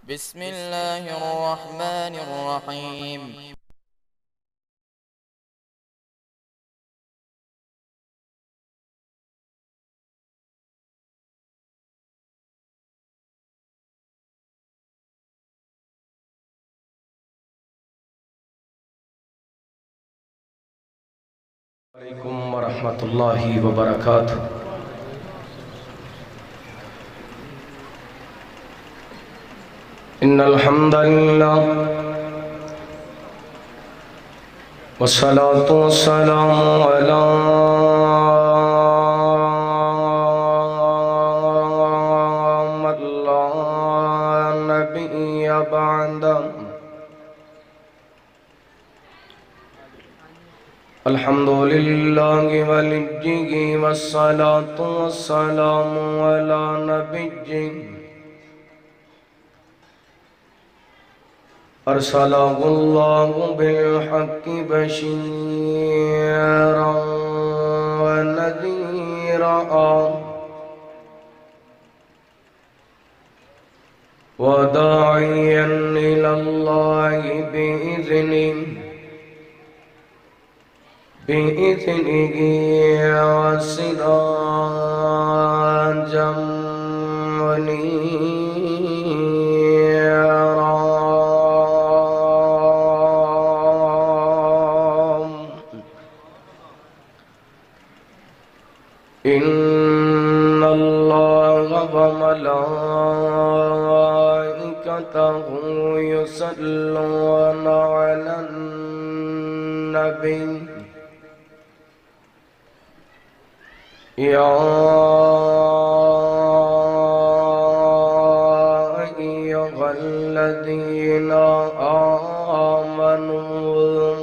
بسم الله الرحمن الرحيم. عليكم ورحمة الله وبركاته. إن الحمد لله والصلاة والسلام على من لا نبي بعده. الحمد لله وليه والصلاة والسلام على نبيه أرسله الله بالحق بشيرا ونذيرا وداعيا إلى الله بإذنه وسراجا منيرا. إن الله وملائكته يصلون على النبي يا أيها الذين آمنوا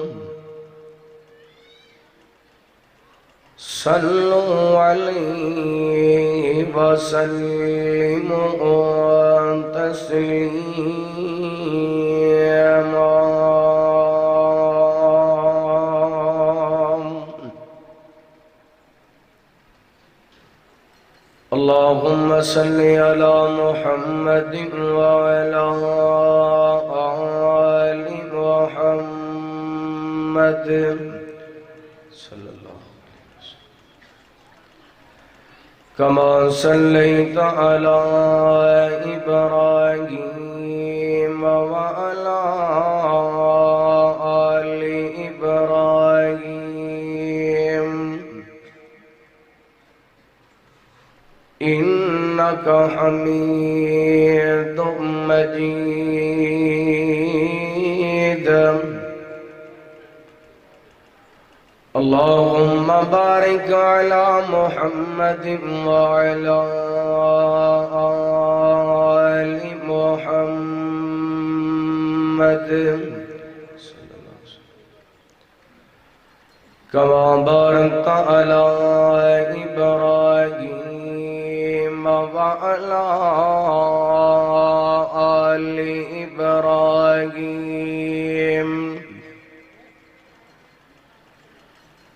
صلوا عليه وسلموا تسليما. اللهم صل على محمد وعلى آل محمد صلى الله عليه وسلم كما صليت على إبراهيم وعلى آل إبراهيم إنك حميد مجيد. اللهم بارك على محمد وعلى آل محمد كما باركت على إبراهيم وعلى آل إبراهيم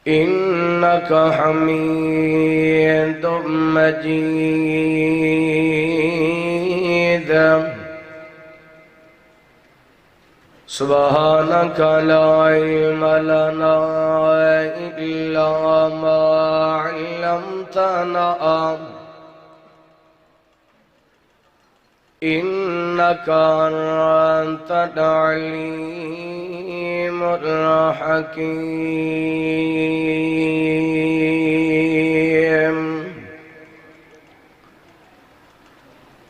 إنك حميد مجيد. سبحانك لا علم لنا إلا ما علمتنا إنك أنت العليم الحكيم.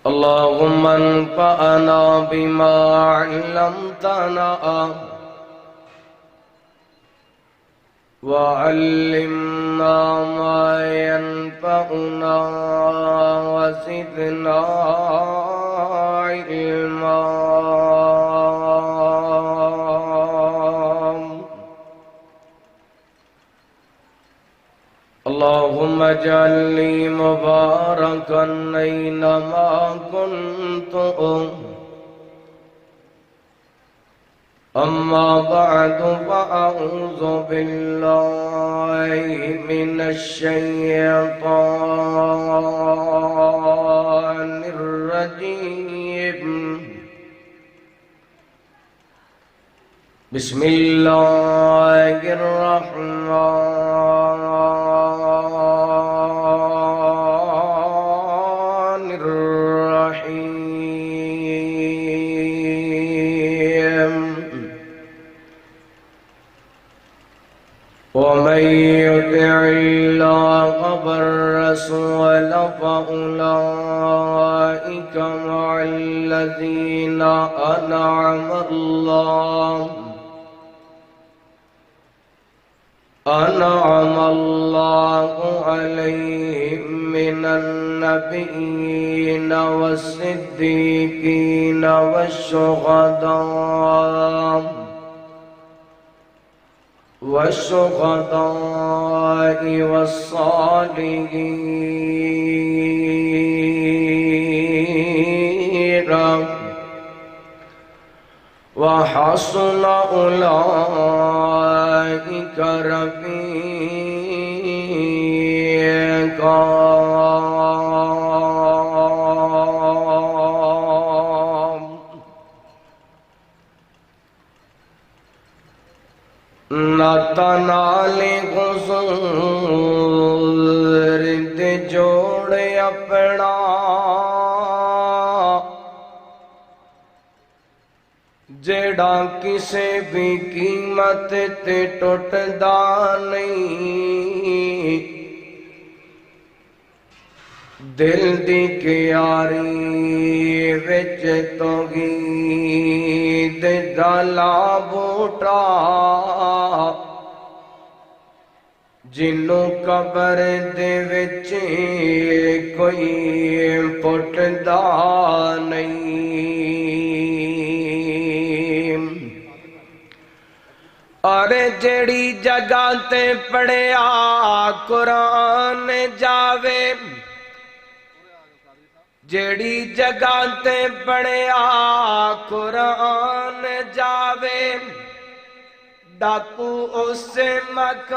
اللهم انفعنا بما علمتنا وعلمنا ما ينفعنا وزدنا علما. اللهم اجعلني مباركا أينما كنت. أما بعد فأعوذ بالله من الشيطان الرجيم. بسم اللہ الرحمن الرحیم ومن يطع الله والرسول فأولئك مع الذين أنعم الله عليهم من النبيين والصديقين والشهداء والصالحين وحسن أولئك رفيقا نتنال حضور دے جوڑ اپنا جیڑا کسے بھی قیمت تے ٹوٹدا نہیں دل دی کیاری وچ توحید ڈالا بوٹا جنوں قبر دے وچ کوئی پٹدا نہیں اور جیڑی جگہ تے پڑھیا قرآن جاوے جیڑی جگہ تے پڑھیا قرآن جاوے ڈاکو اس مکان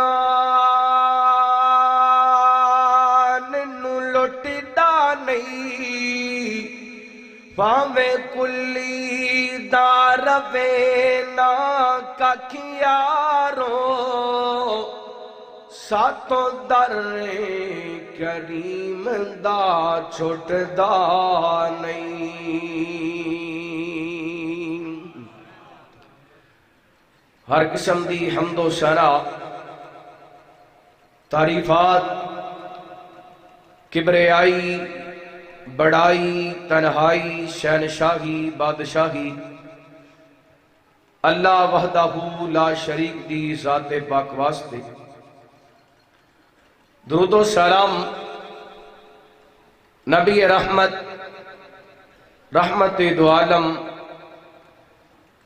نو لٹدا نہیں پاویں کلی دا روے نا ککھیارو ساتوں در کریم دا چھوٹدا نہیں ہر قسم دی حمد و ثنا تعریفات کبریائی بڑائی تنہائی شہنشاہی بادشاہی اللہ وحدہ لا شریک دی ذات پاک واسطے درود و سلام نبی رحمت رحمت دو عالم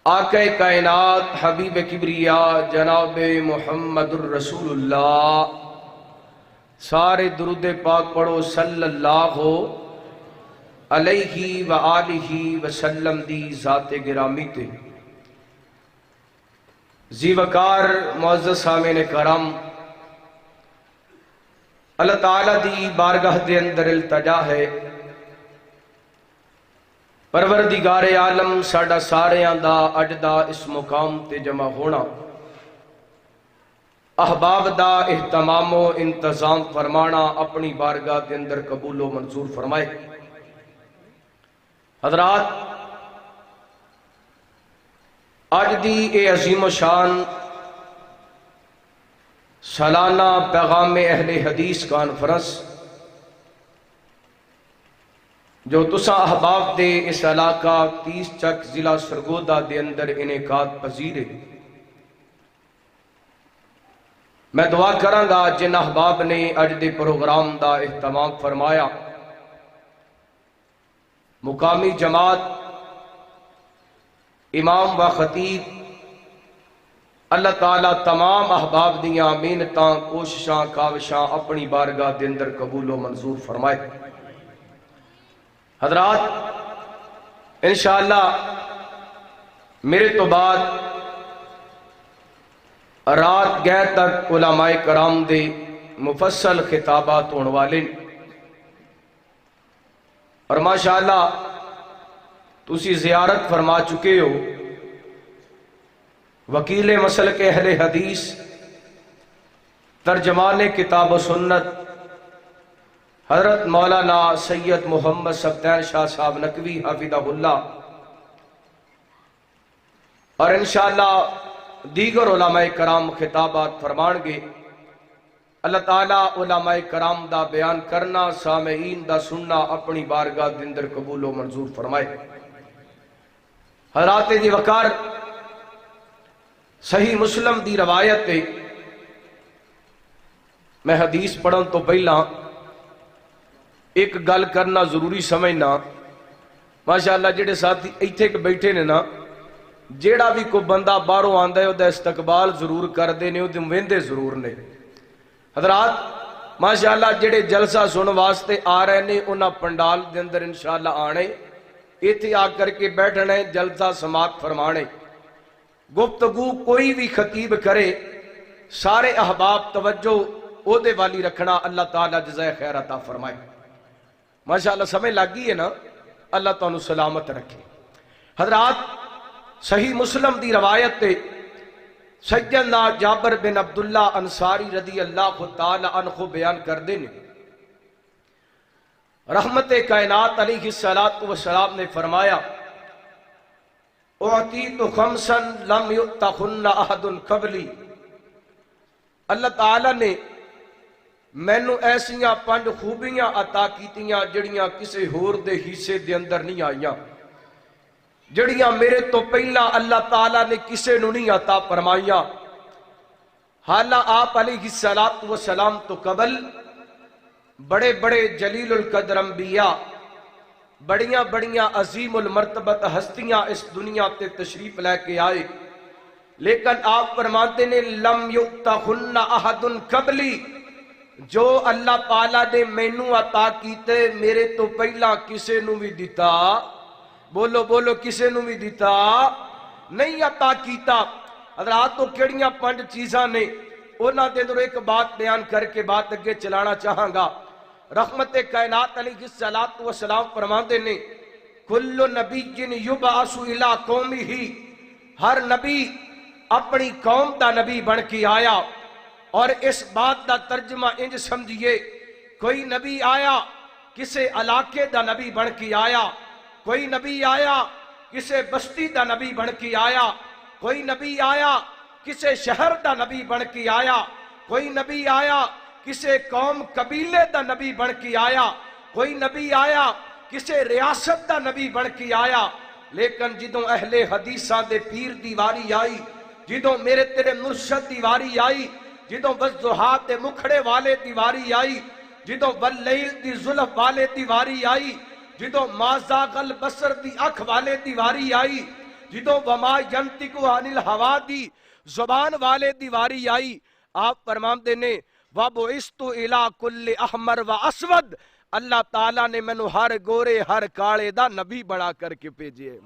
آقا کائنات حبیب کبریا جناب محمد الرسول اللہ سارے درود پاک پڑھو صلی اللہ علیہ وآلہ وسلم دی ذات گرامی تے زی وقار معزز سامعین کرام اللہ تعالیٰ دی بارگاہ دے اندر التجا ہے پروردگار عالم ساڈا ساریاں دا اج دا اس مقام تے جمع ہونا احباب دا اہتمام و انتظام فرمانا اپنی بارگاہ دے اندر قبول و منظور فرمائے حضرات آج دی اے عظیم و شان سالانہ پیغام اہل حدیث کانفرنس جو تسا احباب دے اس علاقہ 30 چک ضلع سرگودا دے اندر انعقاد پذیر ہے میں دعا کراں گا جن احباب نے اج دے پروگرام دا اہتمام فرمایا مقامی جماعت امام و خطیب اللہ تعالیٰ تمام احباب دیاں محنتاں کوششاں کاوشاں اپنی بارگاہ دے اندر قبول و منظور فرمائے حضرات انشاءاللہ میرے تو بعد رات گئے تک علماء کرام دے مفصل خطابات ہونے والے اور ماشاءاللہ تسی زیارت فرما چکے ہو وکیل مسلک اہل حدیث، ترجمان کتاب و سنت حضرت مولانا سید محمد سبطین شاہ صاحب نقوی حافظہ اللہ، اور انشاءاللہ دیگر علماء کرام خطابات فرمان گے۔ اللہ تعالیٰ علماء کرام دا بیان کرنا، سامعین دا سننا اپنی بارگاہ دے اندر قبول و منظور فرمائے۔ حضرات دی وقار، صحیح مسلم دی روایت ہے، میں حدیث پڑھن تو پہلا ایک گل کرنا ضروری سمجھنا۔ ماشاءاللہ جڑے ساتھی ایتھے کے بیٹھے نے نا، جیڑا بھی کوئی بندہ باہروں آندا ہے اودہ استقبال ضرور کر دے نے، اودے ویندے ضرور نے۔ حضرات ماشاءاللہ جڑے جلسہ سن واسطے آ رہے نے، انہاں پنڈال دے اندر انشاءاللہ آنے، ایتھے آ کر کے بیٹھنے، جلسہ سماعت فرمانے۔ گفتگو کوئی بھی خطیب کرے، سارے احباب توجہ اودے والی رکھنا، اللہ تعالیٰ جزائے خیر عطا فرمائے۔ ماشاءاللہ سمجھ لگ گئی ہے نا، اللہ تعالیٰ سلامت رکھے۔ حضرات صحیح مسلم دی روایت تے سیدنا جابر بن عبداللہ انصاری رضی اللہ تعالی عنہ بیان کر دینے، رحمت کائنات علیہ السلام نے فرمایا، اعطیت خمسا لم یؤتہن احد قبلی، اللہ تعالی نے مینوں ایسیاں 5 خوبیاں عطا کیتیاں جڑیاں کسے ہور دے حصے دے اندر نہیں آئیاں، جڑیاں میرے تو پہلا اللہ تعالیٰ نے کسے نو نہیں عطا فرمائیاں۔ حالہ آپ علیہ السلام تو قبل بڑے بڑے جلیل القدر انبیاء، بڑیاں بڑیاں عظیم المرتبت ہستیاں اس دنیا تے تشریف لے کے آئے، لیکن آپ فرماتے نے لم یؤتہن احد قبلی، جو اللہ تعالیٰ نے مینوں عطا کیتے میرے تو پہلا کسے نو بھی دیتا، بولو بولو کسے نو بھی دیتا نہیں عطا کیتا۔ حضرات تو کیڑیاں 5 چیزاں نے، انہاں دے اندر ایک بات بیان کر کے بات اگے چلانا چاہاں گا۔ رحمت کائنات علیہ السلام فرماندے نے، کل نبی یبعث الی قومہ، ہر نبی اپنی قوم دا نبی بن کے آیا، اور اس بات دا ترجمہ انج سمجھئے، کوئی نبی آیا کسے علاقے دا نبی بن کے آیا، کوئی نبی آیا کسے بستی دا نبی بن کے آیا، کوئی نبی آیا کسے شہر دا نبی بن کے آیا، کوئی نبی آیا کسے قوم قبیلے دا نبی بن کے آیا، کوئی نبی آیا کسے ریاست دا نبی بن کے آیا۔ لیکن جدوں اہل حدیثاں دے پیر دیواری آئی، جدوں میرے تیرے مرشد دیواری آئی، جدوں والضحیٰ دے مکھڑے والے دیواری آئی، جدوں واللیل دی زلف والے دیواری آئی، جدوں ما زاغ البصر دی اکھ والے دیواری آئی، جدوں وما ینطق عن الہوا دی زبان والے دیواری آئی، آپ فرماندے نے وَبُعِثْتُ إِلَىٰ كُلِّ أَحْمَرْ وَأَسْوَدْ، اللہ تعالیٰ نے مینوں ہر گورے ہر کالے دا نبی بنا کر کے بھیجے۔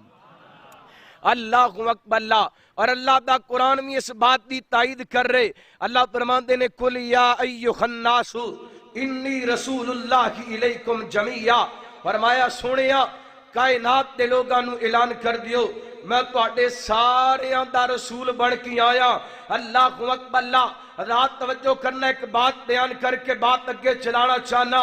اللہ اکبر اللہ، اور اللہ دا قرآن میں اس بات دی تائید کر رہے، اللہ فرماندے نے قُلْ يَا أَيُّهَا النَّاسُ إِنِّي رَسُولُ اللَّهِ إِلَيْكُمْ جَمِيعًا، فرمایا سونیا کائنات دے لوگاں نو اعلان کر دیو، میں تواڈے سارے دا رسول بن کے آیا۔ اللہ اکبر اللہ، رات توجہ کرنا، ایک بات بیان کر کے بات اگے چلانا چاہنا۔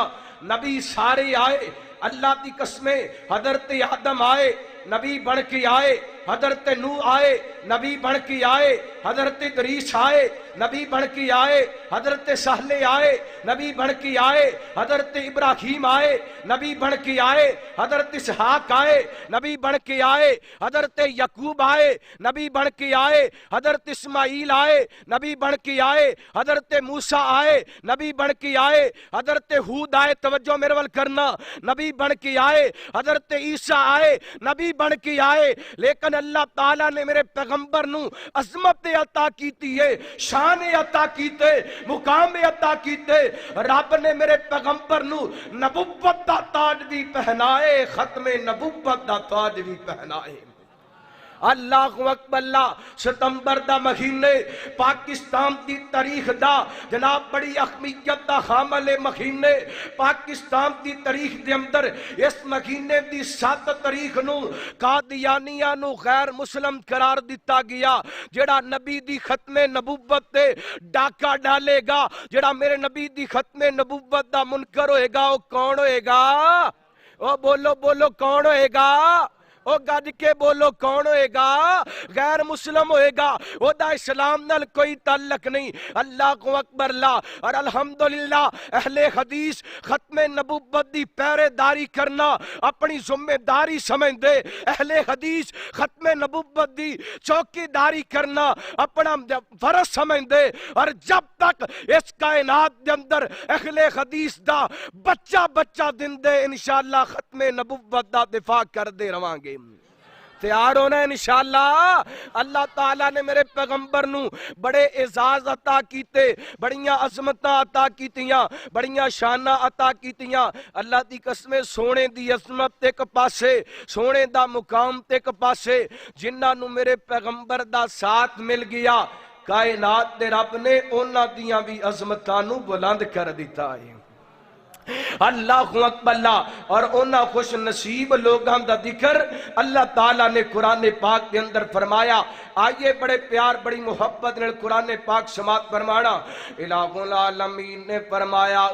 نبی سارے آئے، اللہ دی قسمیں، حضرت آدم آئے نبی بن کے آئے، حضرت نوح آئے نبی بن کے آئے، حضرت ادریس آئے نبی بن کے آئے، حضرت صالح آئے نبی بن کے آئے، حضرت ابراہیم آئے نبی بن کے آئے، حضرت اسحاق آئے نبی بن کے آئے، حضرت یعقوب آئے نبی بن کے آئے، حضرت اسماعیل آئے نبی بن کے آئے، حضرت موسیٰ آئے نبی بن کے آئے، حضرت ہود آئے، توجہ میرے ول کرنا، نبی بن کے آئے، حضرت عیسیٰ آئے نبی بن کے آئے۔ لیکن اللہ تعالیٰ نے میرے پیغمبر نو عظمت عطا کیتی ہے، شان عطا کیتے، مقام عطا کیتے۔ رب نے میرے پیغمبر نو نبوت دا تاج بھی پہنائے، ختم نبوت دا تاج بھی پہنائے۔ اللہ اکبر اللہ ستمبر دا مہینے پاکستان دی تاریخ دا جناب بڑی اہمیت دا حامل مہینے پاکستان دی تاریخ دے اندر اس مہینے دی 7 تاریخ نو قادیانیاں نو غیر مسلم قرار دیتا گیا جڑا نبی دی ختم نبوت تے ڈاکہ ڈالے گا جڑا میرے نبی دی ختم نبوت دا منکر ہوئے گا وہ کون ہوئے گا او بولو بولو کون ہوئے گا او گج کے بولو کون ہوئے گا غیر مسلم ہوئے گا او دا اسلام نال کوئی تعلق نہیں اللہ کو اکبر اللہ اور الحمدللہ اہل حدیث ختم نبوت دی پہرے داری کرنا اپنی ذمہ داری سمجھ دے اہل حدیث ختم نبوت دی چوکی داری کرنا اپنا فرض سمجھ دے اور جب تک اس کائنات دے اندر اہل حدیث دا بچہ دن دے انشاءاللہ ختم نبوت دا دفاع کر دے رواں گے تیار ہونا ہے انشاءاللہ اللہ تعالیٰ نے میرے پیغمبر نو بڑے اعزاز عطا کیتے بڑیاں عظمتاں عطا کیتیاں بڑیاں شانہ عطا کیتیاں اللہ دی قسمیں سونے دی عظمت ایک پاسے سونے دا مقام ایک پاسے جنہاں نو میرے پیغمبر دا ساتھ مل گیا کائنات دے رب نے انہاں دیاں بھی عظمتاں نو بلند کر دیتا ہے اللہ اکبر اللہ اور انہاں خوش نصیب لوگاں دا ذکر اللہ تعالیٰ نے قرآن پاک کے اندر فرمایا آئیے بڑے پیار بڑی محبت نے قرآن پاک سماعت فرمانا الہ العالمین نے فرمایا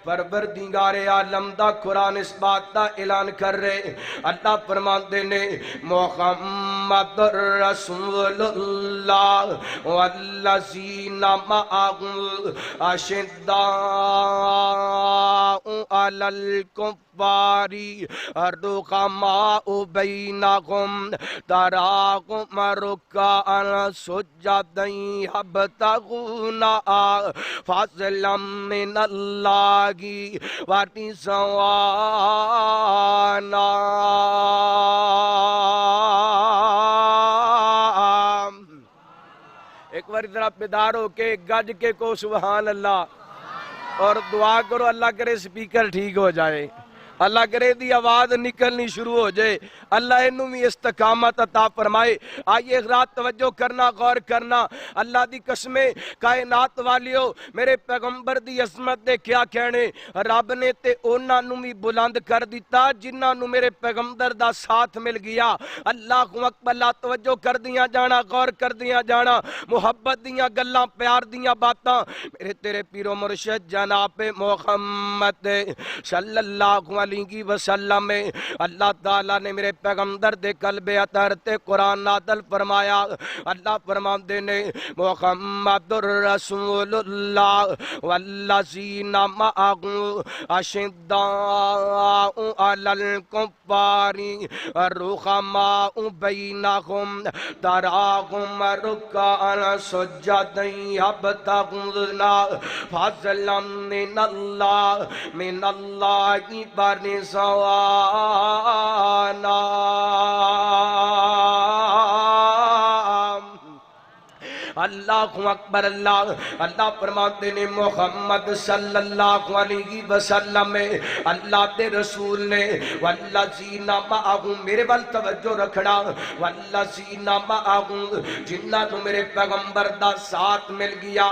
پروردگار عالم دا قرآن اس بات دا اعلان کر رہے اللہ فرماتے نے محمد رسول اللہ والذین معہ اشداء علی الکفاری رحماء بینہم تراہم رکعا سجدا یبتغون فضلا من اللہ ورضوانا ایک بار ذرا بیدار ہو کے گج کے کو سبحان اللہ اور دعا کرو اللہ کرے سپیکر ٹھیک ہو جائے اللہ کرے دی آواز نکلنی شروع ہو جائے اللہ انہوں میں استقامت عطا فرمائے آئیے رات توجہ کرنا غور کرنا اللہ دی قسمیں کائنات والیو میرے پیغمبر دی عظمت دے کیا کہنے رب نے تے اونا نو بھی بلند کر دیتا جنہ نو میرے پیغمبر دا ساتھ مل گیا اللہ اکبر اللہ توجہ کر دیا جانا غور کر دیا جانا محبت دیا گلاں پیار دیا باتاں میرے تیرے پیرو مرشد جناب محمد صلی اللہ علیہ وسلم میں اللہ تعالیٰ نے میرے پیغمبر دے قلب اطہر تے قرآن نازل فرمایا اللہ فرماندے نے محمد رسول اللہ والذین معہ اشداء علی الکفار رحماء بینہم تراہم رکعا سجدا یبتغون فضلا من اللہ ورضوانا اللہ اکبر اللہ اللہ فرماتے نے محمد صلی اللہ علیہ وسلم میں اللہ دے رسول نے والذین معہ میرے وال توجہ رکھنا والذین معہ جنہ تو میرے پیغمبر دا ساتھ مل گیا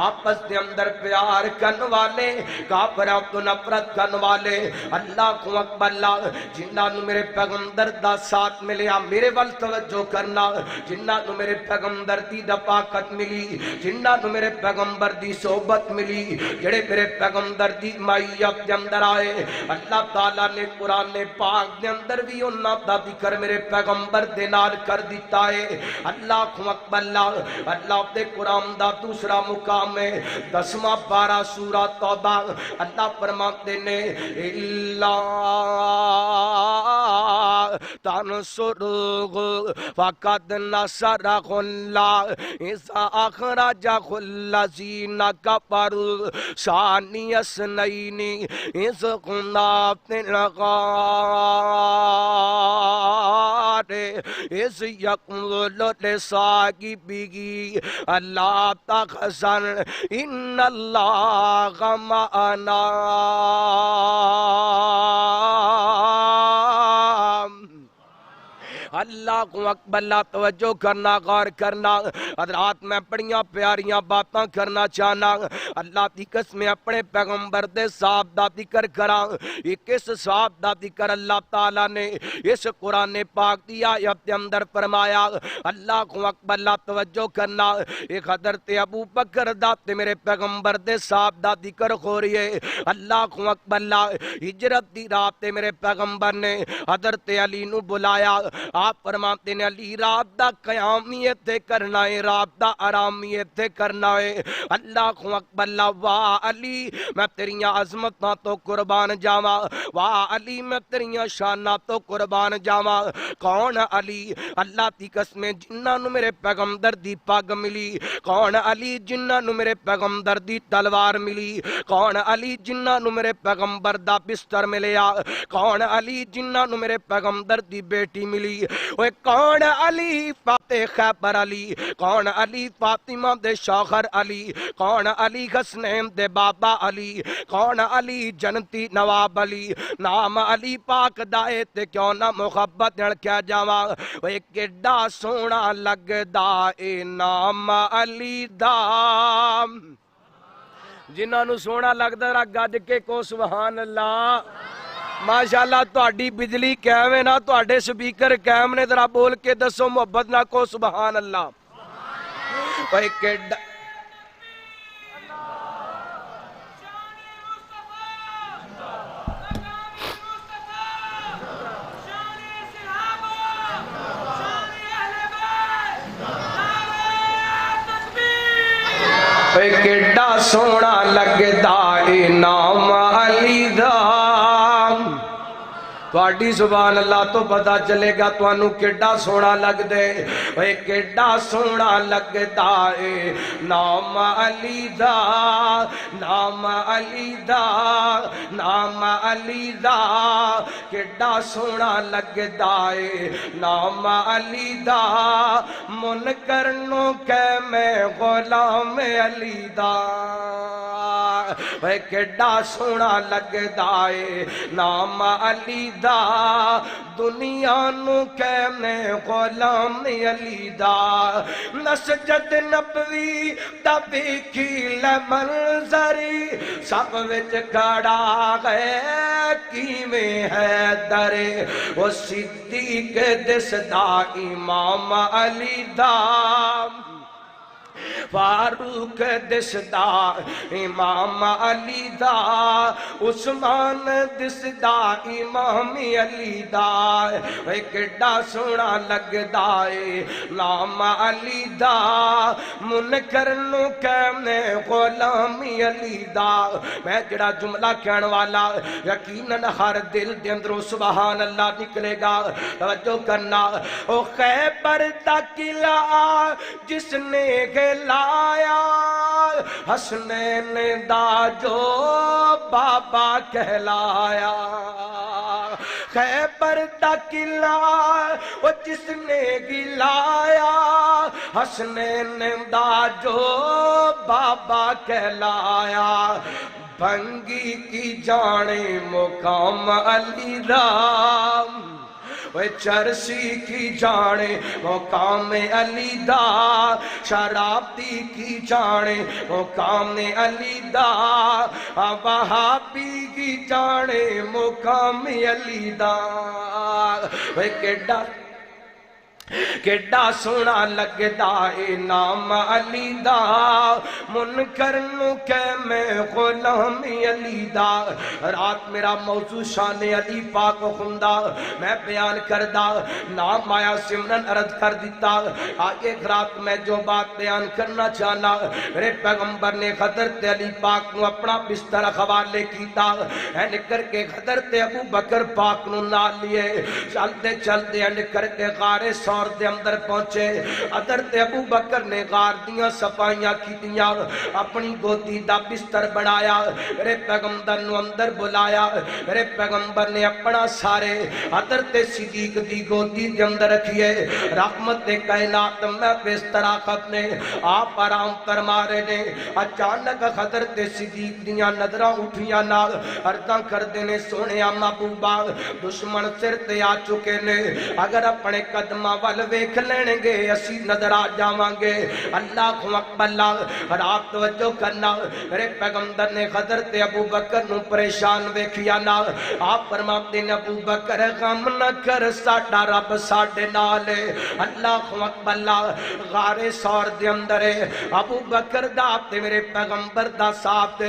آپس دے اندر پیار کرن والے کافراں تو نفرت کرن والے اللہ اکبر اللہ جنہ تو میرے پیغمبر دا ساتھ ملیا میرے وال توجہ کرنا جنہ تو میرے پیغمبر دی دفاع ملی جنہ تو میرے پیغمبر دی صحبت ملی جڑے میرے پیغمبر دی مائیت دے اندر آئے اللہ تعالیٰ نے قرآن پاک دے اندر بھی انہاں دا ذکر میرے پیغمبر دے نال کر دیتا ہے اللہ اکبر اللہ اللہ دے قرآن دا دوسرا مقام ہے 10واں پارہ سورہ توبہ اللہ فرماتے نے اللہ تنصرہ فقد نصرہ اللہ اذا اخرجہ الذین کفروا ثانی اثنین اذ ہما فی الغار اذ یقول لصاحبہ لا تحزن ان اللہ معنا اللہ کو اکبر، اللہ توجہ کرنا، غور کرنا حضرات، میں بڑیاں پیاریاں باتاں کرنا چاہنا۔ اللہ دی قسم اپنے پیغمبر دے صاحب دا ذکر کراں، یہ کس صاحب دا ذکر اللہ تعالیٰ نے اس قرآن پاک دی آیت کے اندر فرمایا۔ اللہ کو اکبر، اللہ توجہ کرنا، ایک حضرت ابو بکر دا تے میرے پیغمبر دے صاحب دا ذکر ہو رہی ہے۔ اللہ کو اکبر، اللہ ہجرت دی رات تے میرے پیغمبر نے حضرت علی نو بلایا۔ آپ فرماتے ہیں علی رات دا قیامیت تے کرنا ہے، رات دا آرامیت تے کرنا ہے۔ اللہ کو اکبر، اللہ واہ علی میں تیریاں عظمتاں تو قربان جاواں، واہ علی میں تیریاں شاناں تو قربان جاواں۔ کون علی؟ اللہ دی قسم جنہاں نو میرے پیغمبر دی پگ ملی، کون علی جنہاں نو میرے پیغمبر دی تلوار ملی، کون علی جنہاں نو میرے پیغمبر دا بستر ملیا، کون علی جنہاں نو میرے پیغمبر دی بیٹی ملی، اوے کون علی فاتح خیبر علی، کون علی فاطمہ دے شوہر علی، کون علی حسنین دے بابا علی، کون علی جنتی نواب علی، نام علی پاک دائے تے کیوں نہ محبت نال کیا جاواں، اوے کیڈا سونا لگدا اے نام علی دا۔ جنہاں نو سونا لگدا را گج کے کو سبحان اللہ۔ ماشاءاللہ تہاڈی بجلی قائم ہے نا، تہاڈے سپیکر قائم نے، ذرا بول کے دسو محبت نہ کو سبحان اللہ۔ اوے کیڈا کیڈا سونا لگدا اے نام علی دا۔ تواڈی سبحان اللہ تو پتا چلے گا توانو کیڈا سونا لگ دے، اے کیڈا سونا لگدا اے نام علی دا، نام علی دا، نام علی دا، کیڈا سونا لگدا اے نام علی دا، منکر نو کہ میں غلام علی دا، اے کیڈا سونا لگدا اے نام علی دا، دنیا نو کہنے غلام علی دا، مسجد نبوی دا ویکھی لے منظری، سب وچ کھڑا ہے کیویں ہے درے، او صدیق دسدا امام علی دا، فاروق دسدا امام علی دا، عثمان دسدا امام علی دا، اے کیڈا سونا لگدا اے نام علی دا، منکر نو کہنے غلام علی دا۔ میں جڑا جملہ کہن والا یقیناً ہر دل دے اندروں سبحان اللہ نکلے گا، توجہ کرنا۔ او خیبر دا قلعہ جس نے لایا، حسنین دا جو بابا کہلایا، خیبر دا قلعہ وہ جس نے گلایا، حسنین دا جو بابا کہلایا، بھنگی کی جانے مقام علی رام، وہ چرسی کی جانے مقام علی دا، شرابی کی جانے مقام علی دا، وہابی کی جانے مقام علی دا، وہ کیڈا سونا لگدا اے نام علی دا، منکر نو کہ میں غلام علی دا۔ رات میرا موضوع شان علی پاک خوندا میں بیان کردہ، نام آیا سمرن عرض کر دیتا۔ آگے رات میں جو بات بیان کرنا چاہنا، میرے پیغمبر نے حضرت علی پاک نو اپنا بستر حوالے کیتا، نکر کے حضرت ابو بکر پاک نو نال لیے، چلتے چلتے نکر کے غار سو سور دے اندر پہنچے حضرت ابو بکر نے غار دیاں صفائیاں کیتیاں اپنی گودی دا بستر بنایا میرے پیغمبر نو اندر بلایا میرے پیغمبر نے اپنا سارے حضرت صدیق دی گودی دے اندر رکھیے رحمت کائنات میں بستر آخت نے آپ آرام فرما رہے نے اچانک حضرت صدیق دیاں نظرہ اٹھیاں نال عرضاں کر دینے سونے محبوبا دشمن سر تے آ چکے نے اگر اپنے قدمہ وال ویکھ لینے گے اسی نظر آ جاواں گے اللہ اکبر رات توجہ کرنا میرے پیغمبر نے حضرت ابو بکر نو پریشان ویکھیا نا آپ فرماتے نے ابو بکر غم نہ کر ساڈا رب ساڈے نال اللہ اکبر غار سور دے اندر ابو بکر دا تے میرے پیغمبر دا ساتھ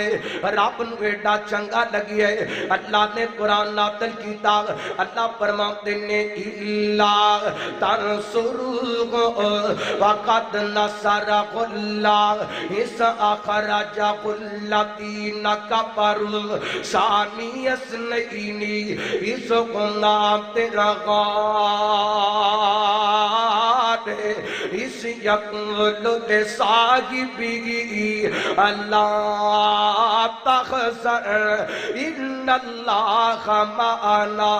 رب نو ایڈا چنگا لگی ہے اللہ نے قرآن نازل کیتا اللہ فرماتے نے اللہ تنصرہ وقد نصرہ اللہ اس اخرج الذین کفروا ثانی اثنین اس قنات لغار اس یقول لصاحبی اللہ تخسر ان اللہ معنا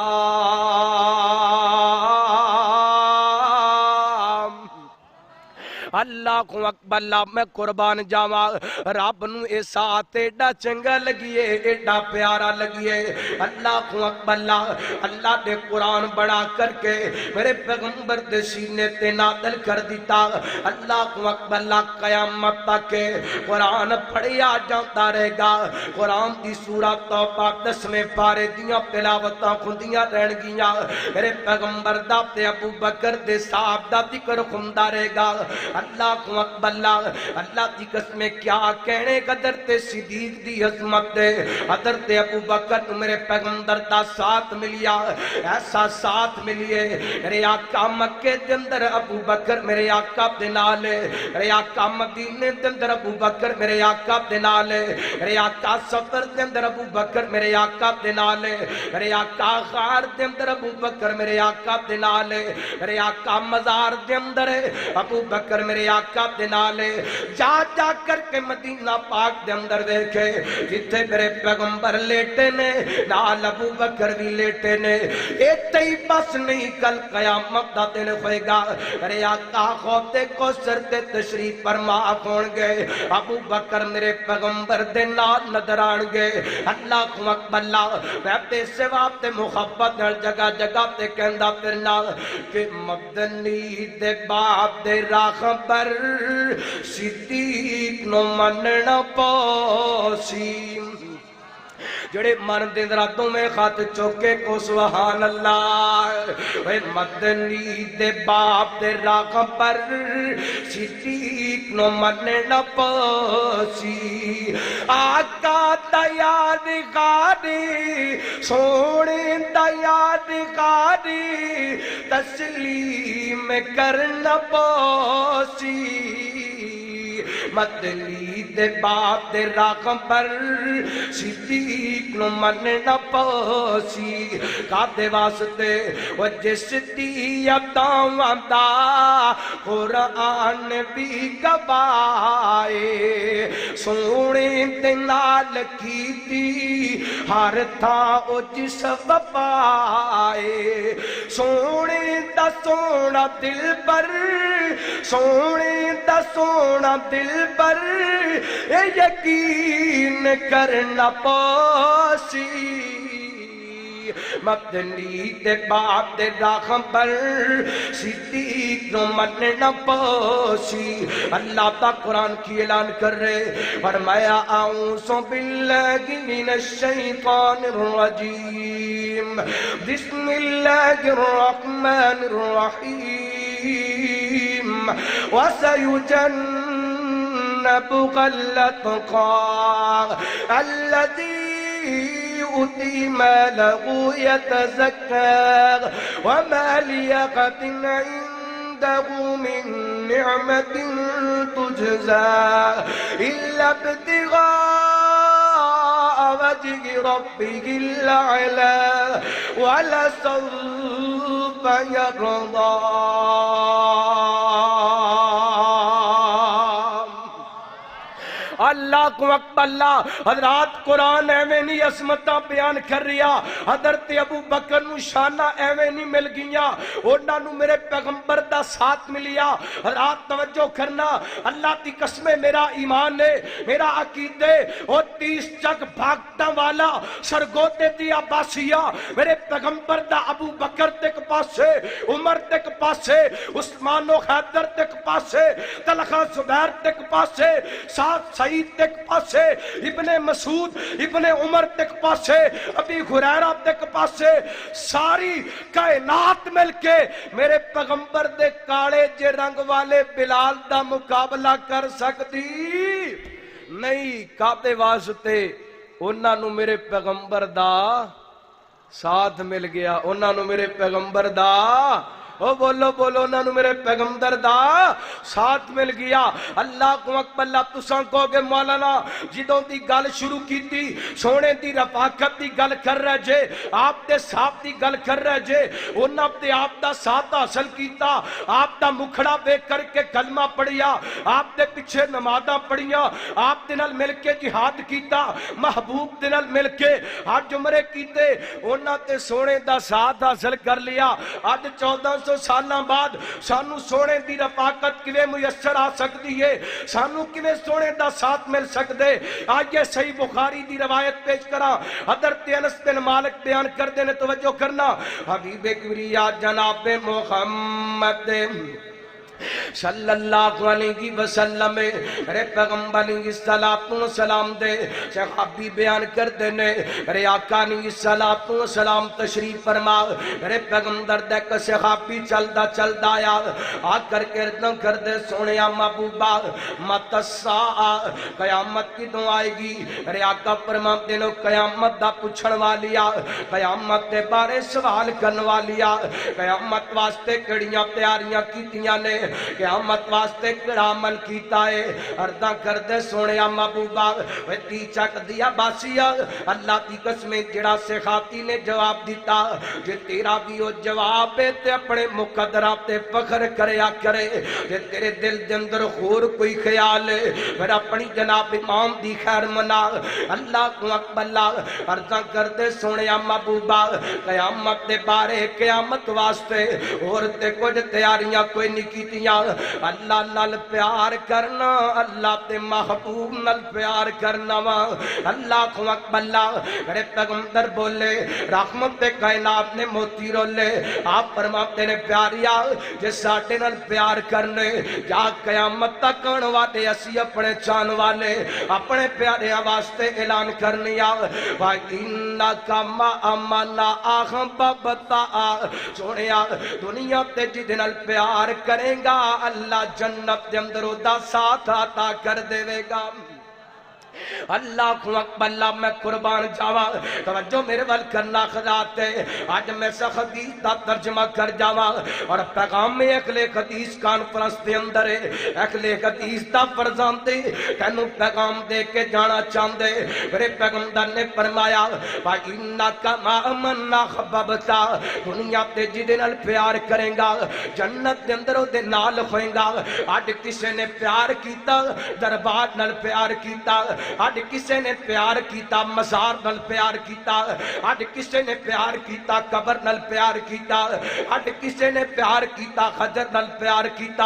اللہ کو اکبر میں قربان جاواں رب نو اے ساتھ ایڈا چنگا لگیے ایڈا پیارا لگیے اللہ کو اکبر اللہ نے قرآن بڑا کر کے میرے پیغمبر دے سینے تے نازل کر دیتا اللہ کو اکبر قیامت تک قرآن پڑھیا جاتا رہے گا قرآن دی سورہ توبہ 10ویں پارے دیاں تلاوتاں کھندیاں رہن گیاں میرے پیغمبر دا تے ابو بکر دے صاحب دا ذکر ہوندا رہے گا اللہ کو اکبر اللہ دی قسمیں کیا کہنے حضرت صدیق دی عظمت دے حضرت ابو بکر میرے پیغمبر دا ساتھ ملیا ایسا ساتھ ملیے میرے آقا مکے دے اندر ابو بکر میرے آقا دے نال میرے آقا مدینے دے اندر ابو بکر میرے آقا دے نال میرے آقا سفر دے اندر ابو بکر میرے آقا دے نال میرے آقا غار دے اندر ابو بکر میرے آقا دے نال میرے آقا مزار دے اندر ابو بکر میرے آقا دے نالے جا جا کر کے مدینہ پاک دے اندر دیکھے جتھے میرے پیغمبر لیٹے نے نال ابو بکر بھی لیٹے نے ایتے ہی بس نہیں کل قیامت دا دن ہوئے گا میرے آقا خوتے کو سر دے تشریف فرما کھون گئے ابو بکر میرے پیغمبر دے نال نظر آن گئے اللہ کو اکبر میں سواب تے محبت نال جگہ جگہ تے کہندا پھرنا کہ مدنی دے باپ دے راہ پر صدیق نو مننا پوسی جڑے من دے دراتوں میں خط چوکے کو سبحان اللہ اے مدنی دے باپ دے راہ پر صدیق نو مننا پوسی آقا دا یاد غاری سونے دا یاد غاری تسلیم کرنا پوسی مدنی دے باپ دے راہ پر صدیق نو مننا پوسی کادے واسطے وہ جس دی عطاواں دا قرآن بھی گوائے سونے دے نال کیتی ہر تھاں او جس وفائے سونے دا سونا دل پر سونے دا سونا دل پر یقین کرنا پوسی مدنی دے باپ دے راہ پر صدیق نو مننا پوسی اللہ تا قرآن کی اعلان کر رہے فرمایا اعوذ باللہ من الشیطان الرجیم بسم اللہ الرحمن الرحیم وَسَيُجَنَّبُهَا الْأَتْقَى الَّذِي يُؤْتِي مَالَهُ يَتَزَكَّى وَمَا لِأَحَدٍ عنده من نعمة تجزى إلا ابتغاء وجه ربه الأعلى ولسوف فیرضا اللہ کو اکبر اللہ حضرات قرآن ایویں نہیں عظمتاں بیان کر رہا حضرت ابو بکر نو شانہ ایویں نہیں مل گیا انہاں نو میرے پیغمبر دا ساتھ ملیا حضرات توجہ کرنا اللہ دی قسم میرا ایمان ہے میرا عقیدے اور 30 جگ بھاگتا والا سرگودے دی عباسیہ میرے پیغمبر دا ابو بکر تک پاسے عمر تک پاسے عثمان و حیدر تک پاسے طلحہ زبیر تک پاسے ساتھ سعید تک پاسے ابن مسعود ابن عمر تک پاسے ابی ہریرہ تک پاسے ساری کائنات مل کے میرے پیغمبر دے کاڑے جے رنگ والے بلال دا مقابلہ کر سکتی نہیں کعبے واسطے انہاں نو میرے پیغمبر دا ساتھ مل گیا انہاں نو میرے پیغمبر دا او بولو بولو انہاں نو میرے پیغمبر دا ساتھ مل گیا اللہ کو اکبر اللہ تساں کہو گے مولانا جدوں دی گل شروع کیتی سونے دی رفاقت دی گل کر رہے جے آپ دے ساتھ دی گل کر رہے جے انہاں تے آپ دا ساتھ حاصل کیتا آپ دا مکھڑا دیکھ کر کے کلمہ پڑھیا آپ دے پیچھے نمازاں پڑھیاں آپ دے نال مل کے جہاد کیتا محبوب دے نال مل کے حج عمرے کیتے انہاں تے سونے دا ساتھ حاصل کر لیا اج 1400 سالہ بعد سانو سونے دی رفاقت کیویں میسر آ سکتی ہے سانو کیویں سونے دا ساتھ مل سکدے آئیے صحیح بخاری دی روایت پیش کرا حضرت انس بن مالک بیان کردے نے توجہ کرنا حبیب کبریا جناب محمد صلی اللہ علیہ وسلم میرے پیغمبر علیہ الصلوۃ والسلام دے صحابی بیان کر دینے میرے آقا علیہ الصلوۃ والسلام تشریف فرما میرے پیغمبر دے کہ صحابی چلدا چلدا آیا آ کر کے ردن کر دے سونیا محبوبہ مت الساعہ قیامت کدوں آئے گی میرے آقا فرماتے نے قیامت دا پوچھن والی آ قیامت دے بارے سوال کرن والی آ قیامت واسطے کڑیاں تیاریاں کیتیاں نے قیامت واسطے کڑا عمل کیتا ہے ارداں کر دے سونے محبوبہ ویتی چک دیا باسیا اللہ دی قسم جڑا سخاتی نے جواب دیتا جے تیرا بھی وہ جواب ہے تے اپنے مقدرہ تے فخر کریا کرے جے تیرے دل دے اندر خور کوئی خیال ہے پھر اپنی جناب امام دی خیر منا اللہ کو اکبر اللہ ارداں کر دے سونے محبوبہ قیامت دے بارے قیامت واسطے اور تے کچھ تیاریاں کوئی نہیں کیتی اللہ نال پیار کرنا اللہ تے محبوب نال پیار کرنا اللہ کو اکبر اللہ میرے پیغمبر بولے رحمت کائنات نے موتی رولے آپ فرماتے نے پیاریا جے ساڈے نال پیار کرنے یا قیامت تک آن والے اسی اپنے چان والے اپنے پیارے واسطے اعلان کرنی وَإِنَّكَ مَا أَمَنَا أَحْبَبْتَ سونیا دنیا تے جدے نال پیار کریں گا اللہ جنت دے اندر دا ساتھ عطا کر دے گا اللہ کو اکبر اللہ میں قربان جاوا توجہ میرے ول کرنا خدات ہے آج میں حدیث دا ترجمہ کر جاوا اور پیغام میں اہل حدیث کانفرنس دے اندر ہے اہل حدیث دا فرزان دے تینوں پیغام دے کے جانا چاہندے میرے پیغمبر نے فرمایا وَإِنَّكَ مَا مَنْ أَحْبَبْتَ دنیا تے جدے نال پیار کریں گا جنت دے اندر دے نال ہوئیں گا آج کسے نے پیار کیتا دربار نال پیار کیتا آج کسے نے پیار کیتا مزار نال پیار کیتا آج کسے نے پیار کیتا قبر نال پیار کیتا آج کسے نے پیار کیتا خجر نال پیار کیتا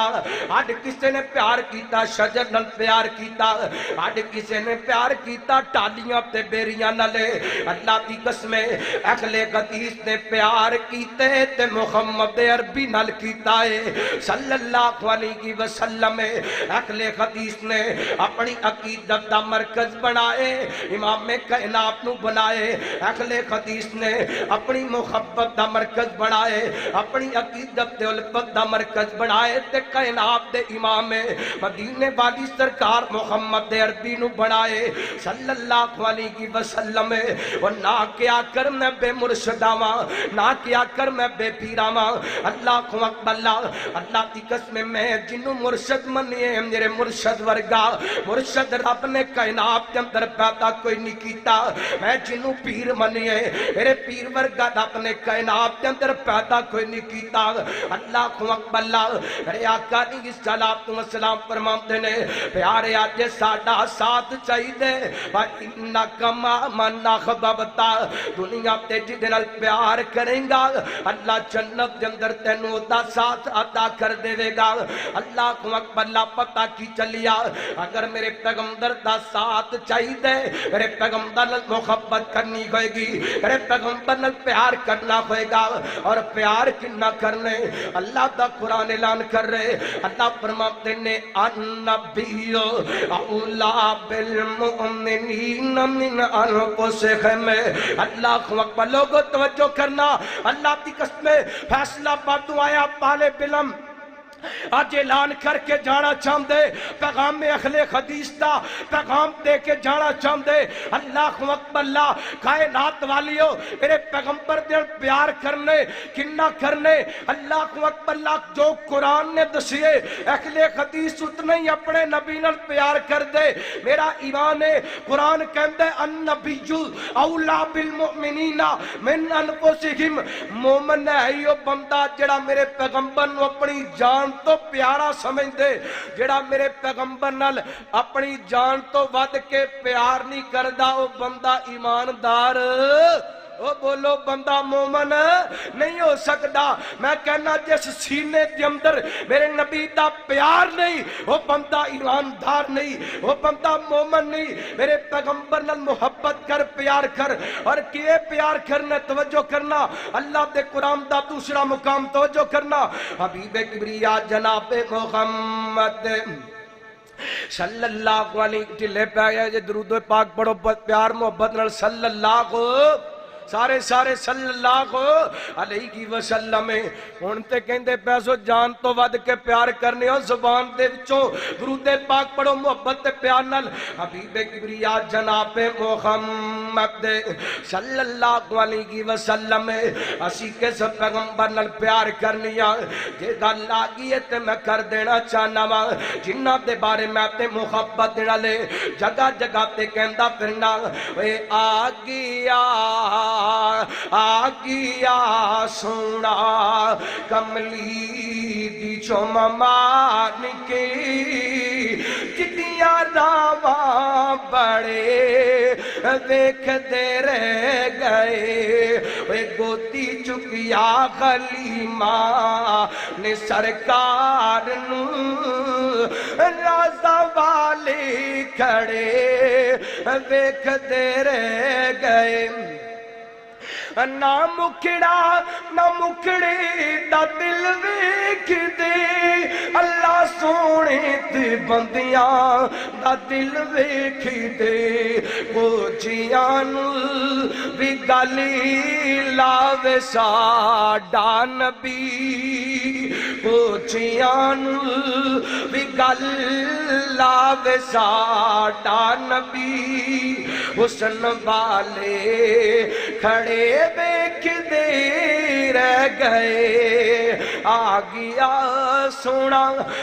آج کسے نے پیار کیتا شجر نال پیار کیتا آج کسے نے پیار کیتا ٹالیاں تے بیریاں نالے اللہ دی قسم اہل حدیث نے پیار کیتے تے محمد عربی نال کیتا ہے صلی اللہ علیہ وسلم اہل حدیث نے اپنی عقیدت دا مرکز بنائے امام کائنات نو بنائے اہل حدیث نے اپنی محبت دا مرکز بنائے اپنی عقیدت دے الفت دا مرکز بنائے تے کائنات دے امام مدینے والی سرکار محمد عربی نو بنائے صلی اللہ علیہ وسلم اور نہ کیا کر میں بے مرشداواں نہ کیا کر میں بے پیراواں اللہ کو اکبر اللہ دی قسم میں جنوں مرشد منیے میرے مرشد ورگا مرشد رب نے کائنات کائنات کے اندر پیدا کوئی نہیں کیتا میں جنوں پیر منیے میرے پیر ورگا رب نے کائنات کے اندر پیدا کوئی نہیں کیتا اللہ اکبر اللہ میرے آقا علیہ الصلوۃ والسلام فرماتے نے پیارے آج ساڈا ساتھ چاہیے وَإِنَّكَ مَا مَنْ أَحْبَبْتَ دنیا تے جدے نال پیار کریں گا اللہ جنت کے اندر تینوں دا ساتھ عطا کر دے گا اللہ اکبر اللہ پتہ کی چلیا اگر میرے پیغمبر دا ساتھ چاہیے میرے پیغمبر نال محبت کرنی ہوئے گی میرے پیغمبر نال پیار کرنا ہوئے گا اور پیار کنا کرنے اللہ دا قرآن اعلان کر رہے اللہ فرماتے نے النبی اولا بالمؤمنین من انفسہم اللہ اکبر لوگوں توجہ کرنا اللہ کی قسم فیصلہ بادو آیا طالب علم آج اعلان کر کے جانا چاہتے پیغام اہل حدیث دا پیغام دے کے جانا چاہتے اللہ اکبر اللہ کائنات والیو میرے پیغمبر دے پیار کرنے کنا کرنے اللہ اکبر اللہ جو قرآن نے دسیے اہل حدیث اتنے ہی اپنے نبی نال پیار کر دے میرا ایمان ہے قرآن کہندے النبی اولا بالمؤمنین من انفسہم مومن ہے یہ بندہ جڑا میرے پیغمبر نو اپنی جان تو پیارا سمجھ دے جڑا میرے پیغمبر نال اپنی جان تو ود کے پیار نہیں کردا او بندہ ایماندار او بولو بندہ مومن نہیں ہو سکتا میں کہنا جس سینے کے اندر میرے نبی دا پیار نہیں وہ بندہ ایماندار نہیں وہ بندہ مومن نہیں میرے پیغمبر نال محبت کر پیار کر اور کیے پیار کرنا توجہ کرنا اللہ دے قرآن دا دوسرا مقام توجہ کرنا حبیب کبریا جناب محمد صلی اللہ علیہ ٹھلے پہ آیا جے درود پاک پڑھو پیار محبت نال صلی اللہ سارے صلی اللہ علیہ وسلم ہونتے کہندے پیسو جان تو ود کے پیار کرنے ہو زبان دے وچوں درود پاک پڑھو محبت پیار نال حبیب کبریا جناب محمد صلی اللہ علیہ وسلم اسی کس پیغمبر نال پیار کرنیا جے گل آگئی ہے تے میں کر دینا چاہنا وا جنہ دے بارے میں تے محبت دینا لے جگہ جگہ تے کہندا پھرنا اے آگیا آگیا سونا کملی دی چوممان کی کتیاں راواں بڑے دیکھ دے رہ گئے وے گوتی چکیا غلیمہ نے سرکار نو رازہ والے کھڑے دیکھ دے رہ گئے نہ مکڑا نہ مکڑی دا دل ویکھ دے اللہ سونے تے بندیاں دا دل ویکھ دے کوچیاں نوں بھی گلی لاوے ساڈا نبی کوچیاں نوں بھی گل لاوے ساڈا نبی حسن والے کھڑے دیکھ دے رہ گئے آگیا سونا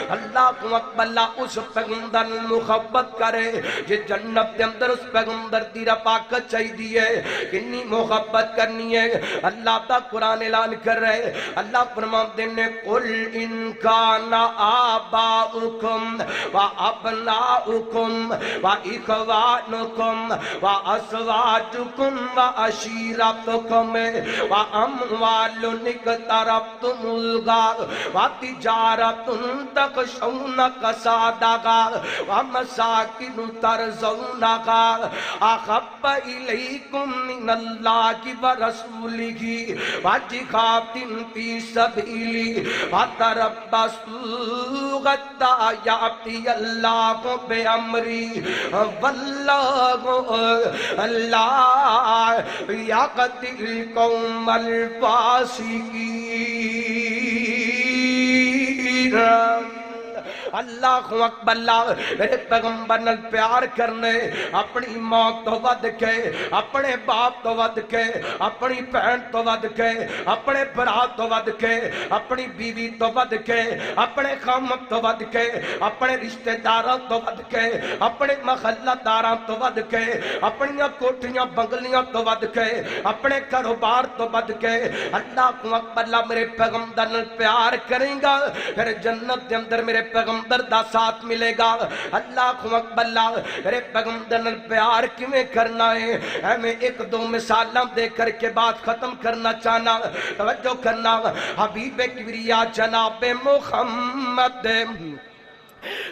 اللہ اکبر اللہ اس پیغمبر محبت کرے یہ جنت کے اندر اس پیغمبر دی رفاقت چاہیے ہے کنی محبت کرنی ہے اللہ تا قرآن اعلان کر رہے اللہ فرماتے ہیں قل ان کان آباؤکم و ابناؤکم و اخوانکم و ازواجکم و عشیرتکم و اموال اقترفتموها و تجارت تخشون کسادها و مساکن ترضونها احب الیکم من اللہ و رسولہ و جہاد فی سبیلہ و تربصوا حتی یأتی اللہ بامرہ واللہ اللہ یقتی القوم الفاسقین اللہ اکبر میرے پیغمبر نال پیار کرنے اپنی ماں تو ود کے اپنے باپ تو ود کے اپنی بہن تو ود کے اپنے برا تو ود کے اپنی بیوی تو ود کے اپنے خامد تو ود کے اپنے رشتہ داراں تو ود کے اپنے محلہ داراں تو ود کے اپنی کوٹھیاں بنگلیاں تو ود کے اپنے کاروبار تو ود کے اللہ اکبر میرے پیغمبر نال پیار کریں گا پھر جنت کے اندر میرے پیغمبر دا ساتھ ملے گا اللہ اکبر میرے پیغمبر نال پیار کیویں کرنا ہے میں ایک دو مثالاں دے کر کے بات ختم کرنا چاہنا توجہ کرنا حبیب کبریا جناب محمد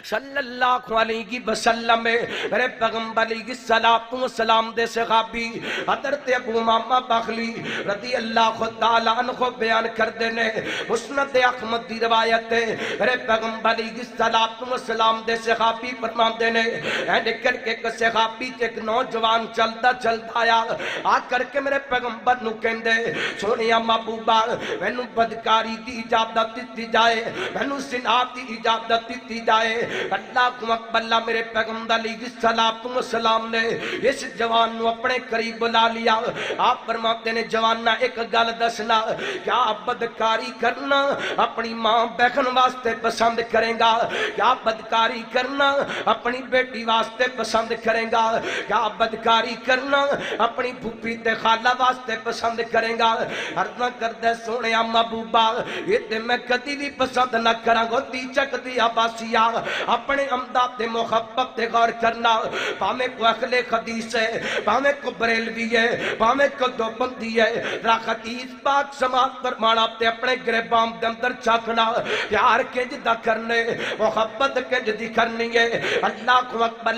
صلی اللہ علیہ وسلم میرے پیغمبر علیہ الصلوۃ والسلام دے صحابی حضرت ابو امامہ بغلی رضی اللہ تعالیٰ عنہ بیان کردے نے مسند احمد دی روایت ہے میرے پیغمبر علیہ الصلوۃ والسلام دے صحابی فرماندے نے اے کر کے ایک صحابی ایک نوجوان چلدا آیا آ کر کے میرے پیغمبر نو کہندے سونیا محبوبہ مینوں بدکاری دی اجازت دتی جائے مینوں زنا دی اجازت دتی جائے اللہ اکبر میرے پیغمبر علیہ السلام نے اس جوان نو اپنے قریب بلا لیا آپ فرماتے نے جوانہ ایک گل دسنا کیا بدکاری کرنا اپنی ماں بہن واسطے پسند کریں گا کیا بدکاری کرنا اپنی بیٹی واسطے پسند کریں گا کیا بدکاری کرنا اپنی پھوپھی تے خالہ واسطے پسند کریں گا عرض کردے سونے محبوبہ یہ تے میں کدی بھی پسند نہ کراں گا دی چک دی عباسیہ اپنے امداد دے محبت دے غور کرنا پامے کو اخلے حدیث ہے پامے کو بریلوی ہے پامے کو دوبندی ہے را حدیث پاک سماعت فرمانا تے اپنے گریبان دے اندر چاکنا پیار کنج دا کرنے محبت کنج دی کرنی ہے اللہ اکبر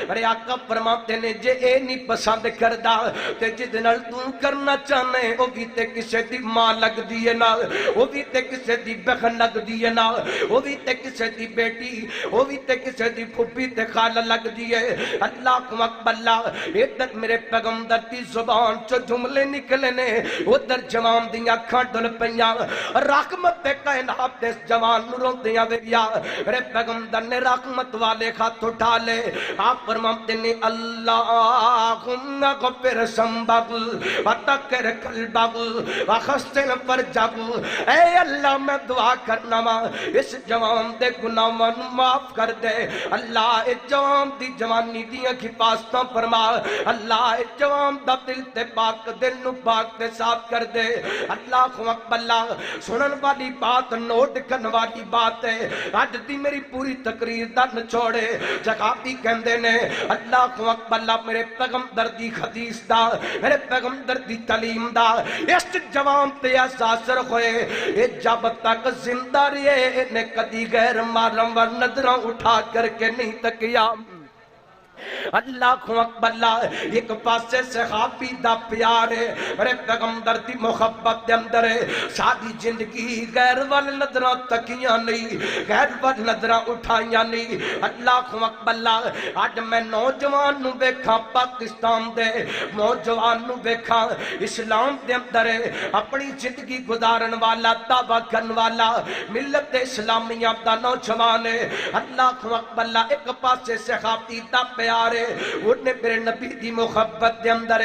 میرے آقا فرماتے نے جے اے نہیں پسند کردا تے جد نال تو کرنا چاہنے او بھی تے کسے دی ماں لگ دیئے نا او بھی تے کسے دی بہن لگ دیئے نا او بھی تے کسے دی بیٹی وہ بھی تے کسے دی پھوپھی تے خالہ لگ دیئے اللہ اکبر ادھر میرے پیغمبر دی زبان چو جملے نکلے نے ادھر جوان دیاں کھاں ڈل پیاں رحمت دے کائنات دے جوان نوروں دیاں وییا میرے پیغمبر نے رحمت والے خط اٹھا لے آپ فرماتے نے اللہم غفر ذنبہ وطہر قلبہ وحسن فرجہ اے اللہ میں دعا کرنا وا اس جوان دے گناہاں معاف کر دے اللہ اے جوان دی جوانی دیاں حفاظتاں فرما اللہ اے جوان دا دل تے پاک دل نو پاک تے صاف کر دے اللہ اکبر سنن والی بات نوٹ کرن والی بات ہے اج دی میری پوری تقریر دا نچوڑے جگہ بھی کہندے نے اللہ اکبر میرے پیغمبر دی حدیث دا میرے پیغمبر دی تعلیم دا اس جوان تے اثر ہوئے اے جب تک زندہ رہے نے کدی غیر معلوم نظریں اٹھا کر کے نہیں تکیا اللہ اکبر ایک پاسے صحابی دا پیار ہے میرے پیغمبر دی محبت دے اندر ہے سادی زندگی غیر وال نظریں تکیاں نہیں غیر وال نظریں اٹھائیاں نہیں اللہ اکبر آج میں نوجوان نو بیکھا پاکستان دے نوجوان نو بیکھا اسلام دے اندر ہے اپنی زندگی گزارن والا دعویٰ کرن والا ملت اسلامیہ دا نوجوان ہے اللہ اکبر ایک پاسے صحابی دا پیار انہیں میرے نبی دی محبت دے اندر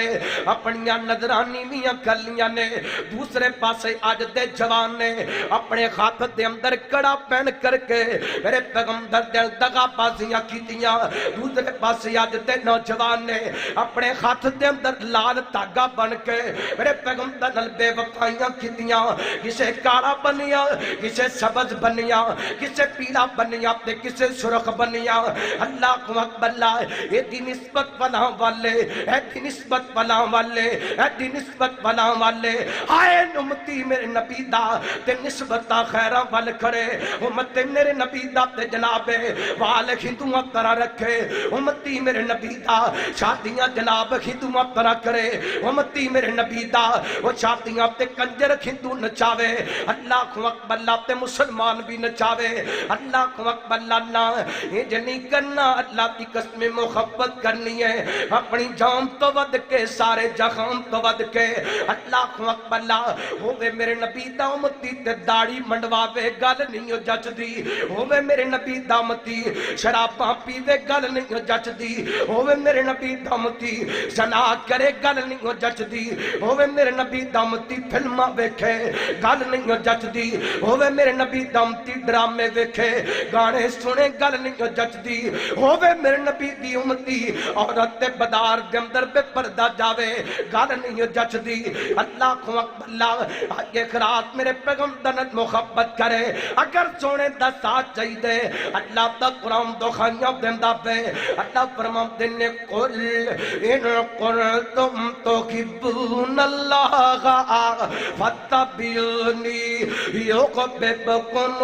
اپنیاں نظرانی میاں کلیاں نے دوسرے پاسے آج دے جوان نے اپنے خاتھ دے اندر کڑا پہن کر کے میرے پیغمبر دل دغا بازیاں کیتیاں دوسرے پاسے آج دے نوجوان نے اپنے خاتھ دے اندر لال تاگا بن کے میرے پیغمبر نل بے وفائیاں کیتیاں کسے کالا بنیا کسے سبز بنیا کسے پیلا بنیا تے کسے سرخ بنیا اللہ اکبر اے دی نسبت بنا والے اے دی نسبت بنا والے اے دی نسبت بنا والے آئے امتی میرے نبی دا تے نسبتہ خیرہ وال کرے امت میرے نبی دا تے جناب وال ہندوہ طرح رکھے امتی میرے نبی دا شادیاں جناب ہندوہ طرح کرے امتی میرے نبی دا وہ شادیاں تے کنجر ہندو نچاوے اللہ اکبر اللہ تے مسلمان بھی نچاوے اللہ اکبر اللہ یہ جنی کرنا اللہ کی قسم محبت کرنی ہے اپنی جان تو ود کے سارے جہان تو ود کے اللہ اکبر اللہ ہوے میرے نبی دا امتی تے داڑھی منڈواوے گل نہیں ہو جچدی ہوے میرے نبی دا امتی شراباں پیوے گل نہیں ہو جچدی ہوے میرے نبی دا امتی زنا کرے گل نہیں ہو جچدی ہوے میرے نبی دا امتی فلماں ویکھے گل نہیں ہو جچدی ہوے میرے نبی دا امتی ڈرامے ویکھے گانے سنے گل نہیں ہو جچدی ہوے میرے نبی دی امتی عورت تے بدار دے اندر بے پردہ جاوے گل نہیں ہو جچدی اللہ کو اکبر اللہ آج ایک رات میرے پیغمبر محبت کرے اگر سونے دا ساتھ چاہی دے اللہ دا قرآن دو خانیاں دیندہ پہ اللہ فرمان دینے قل ان قلتم تحبون اللہ فاتبعونی یحببکم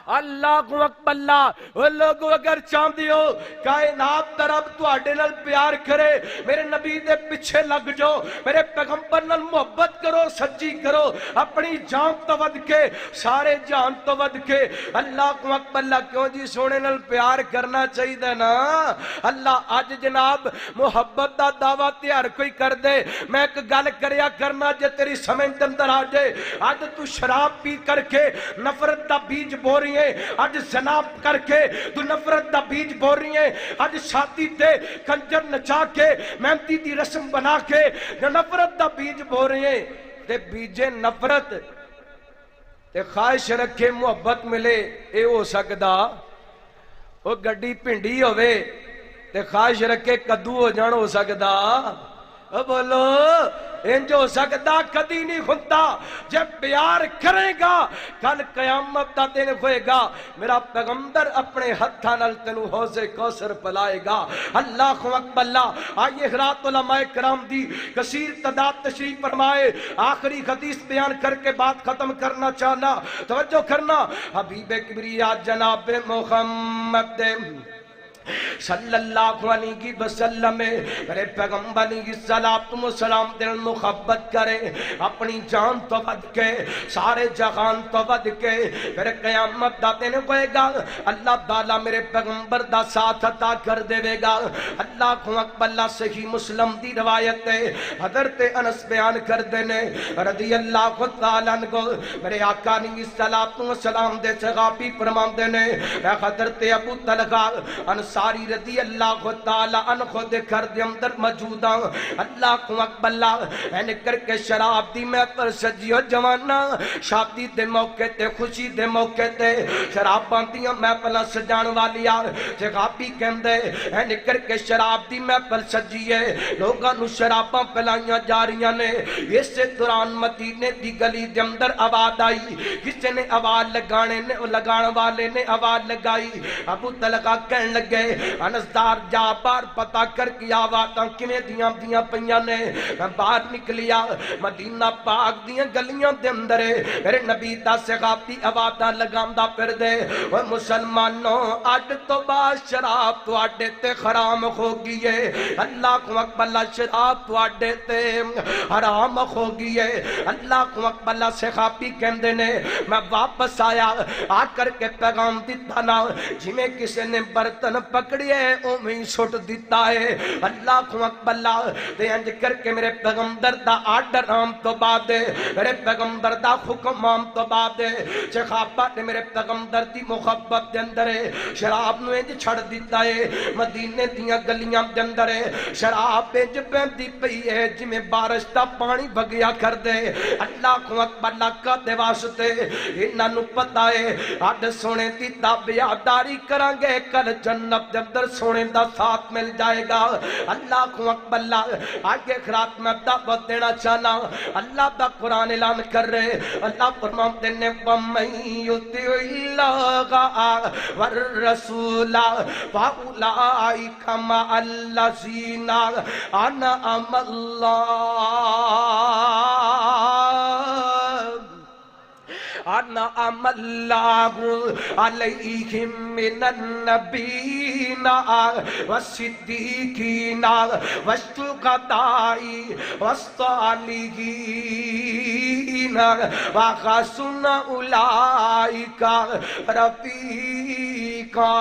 اللہ کو اکبر اللہ وہ لوگوں اگر چاہتے ہو کائنات دا رب تواڈے نال پیار کرے میرے نبی دے پیچھے لگ جاؤ میرے پیغمبر نال محبت کرو سچی کرو اپنی جان تو ود کے سارے جان تو ود کے اللہ کو اکبر اللہ کیوں جی سونے نال پیار کرنا چاہیے نا اللہ اج جناب محبت دا دعویٰ تے ہر کوئی کر دے میں ایک گل کریا کرنا جے تیری سمجھ دے اندر آ جائے اج تو شراب پی کر کے نفرت دا بیج بو رہی آج زنا کر کے تو نفرت دا بیج بو رہی ہیں آج شادی تے کنجر نچا کے مہندی دی رسم بنا کے نفرت دا بیج بو رہی ہیں تے بیجے نفرت تے خواہش رکھے محبت ملے اے ہو سکدا وہ گڈی پنڈی ہوئے تے خواہش رکھے کدو ہو جان ہو سکدا بولو انج ہو سکتا کدی نہیں ہوتا جب پیار کرے گا کل قیامت دا دن ہوئے گا میرا پیغمبر اپنے ہتھاں نال تینو حوض کوثر پلائے گا اللہ اکبر اللہ آئیے حضرات علماء کرام دی کثیر تعداد تشریف فرمائے آخری حدیث بیان کر کے بات ختم کرنا چاہنا توجہ کرنا حبیب کبریا جناب محمد صلی اللہ علیہ وسلم میرے پیغمبر علیہ السلام دل محبت کرے اپنی جان تو ود کے سارے جہان تو ود کے پھر قیامت دا دن ہوئے گا اللہ تعالیٰ میرے پیغمبر دا ساتھ عطا کر دے گا اللہ کو اکبر اللہ صحیح مسلم دی روایت ہے حضرت انس بیان کر دینے رضی اللہ تعالیٰ عنہ میرے آقا علیہ السلام دے صحابی فرمان دینے حضرت ابو طلحہ انصاری رضی اللہ تعالیٰ عنہ دے گھر دے اندر موجودا اللہ کو اکبر اللہ این کر کے شراب دی میں پر سجیو جوانا شادی دے موقع تے خوشی دے موقع تے شراب باندیاں میں پلا سجان والیا جگابی کہندے این کر کے شراب دی میں پر سجیے لوگاں نو شراباں پلائیاں جاریاں نے اس سے دوران مدینے دی گلی دے اندر آواز آئی کسی نے آواز لگان والے نے آواز لگائی ابو طلحہ کہن لگے انسدار جا بار پتا کر کی آواتاں کمیں دیاں پئیاں نے میں باہر نکلیا مدینہ پاک دیاں گلیاں دے اندر میرے نبی دا صحابی آواتاں لگاندہ پھر دے وہ مسلمانوں اج تو بعد شراب تو آڈے تے حرام ہو گئے اللہ کو اکبر شراب تو آڈے تے حرام ہو گئے اللہ کو اکبر صحابی کہندے نے میں واپس آیا آ کر کے پیغام دیتا نا جی میں کسی نے برتن پکڑی ہے اومیں چھوٹ دیتا ہے اللہ کو اکبر دے انج کر کے میرے پیغمبر دا آرڈر آم تو بعد میرے پیغمبر دا حکم آم تو بعد صحابہ نے میرے پیغمبر دی محبت دے اندر شراب نو انج چھڑ دیتا ہے مدینے دیاں گلیاں دے اندر شراب انج بہندی پئی ہے جی میں بارش دا پانی بگیا کر دے اللہ کو اکبر کا دے واسطے انہاں نو پتہ ہے اڈ سونے دی تابعداری کران گے کل جنت دے اندر سونے دا ساتھ مل جائے گا اللہ کو اکبر آگے خرات میں دعوت دینا چاہنا اللہ دا قرآن اعلان کر رہے اللہ فرماتے نے وَمَن يُطِعِ اللَّهَ وَالرَّسُولَ فَأُولَٰئِكَ مَعَ الَّذِينَ أَنْعَمَ اللَّهُ أنعم الله عليهم من النبيين والصديقين والشهداء والصالحين وحسن أولئك رفيقا۔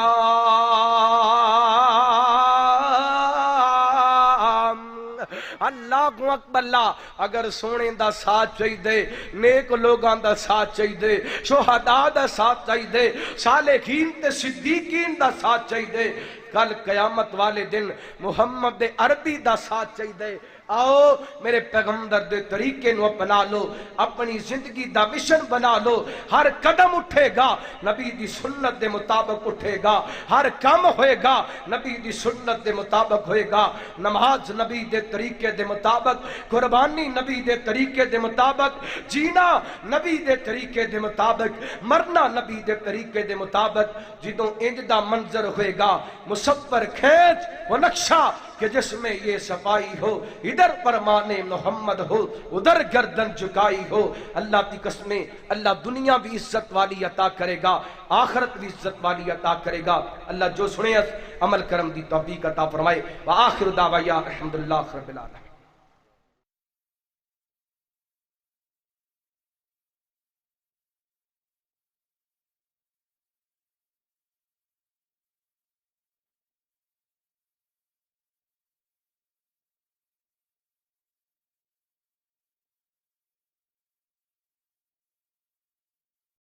اللہ کو اکبر اللہ۔ اگر سونے دا ساتھ چاہیے، نیک لوگاں دا ساتھ چاہیے، شہداء دا ساتھ چاہیے، صالحین تے صدیقین دا ساتھ چاہیے، کل قیامت والے دن محمد عربی دا ساتھ چاہیے۔ آؤ میرے پیغمبر دے طریقے نو اپنا لو، اپنی زندگی دا مشن بنا لو۔ ہر قدم اٹھے گا نبی دی سنت دے مطابق اٹھے گا، ہر کام ہوئے گا نبی دی سنت دے مطابق ہوئے گا، نماز نبی دے طریقے دے مطابق، قربانی نبی دے طریقے دے مطابق، جینا نبی دے طریقے دے مطابق، مرنا نبی دے طریقے دے مطابق۔ جدوں انج دا منظر ہوئے گا، مصور کھینچ وہ نقشہ کہ جس میں یہ صفائی ہو، ادھر فرمان محمد ہو، ادھر گردن جھکائی ہو۔ اللہ کی قسمیں اللہ دنیا بھی عزت والی عطا کرے گا، آخرت بھی عزت والی عطا کرے گا۔ اللہ جو سنے عمل کرم دی توفیق عطا فرمائے۔ وآخر دعوایا الحمدللہ رب العالمین۔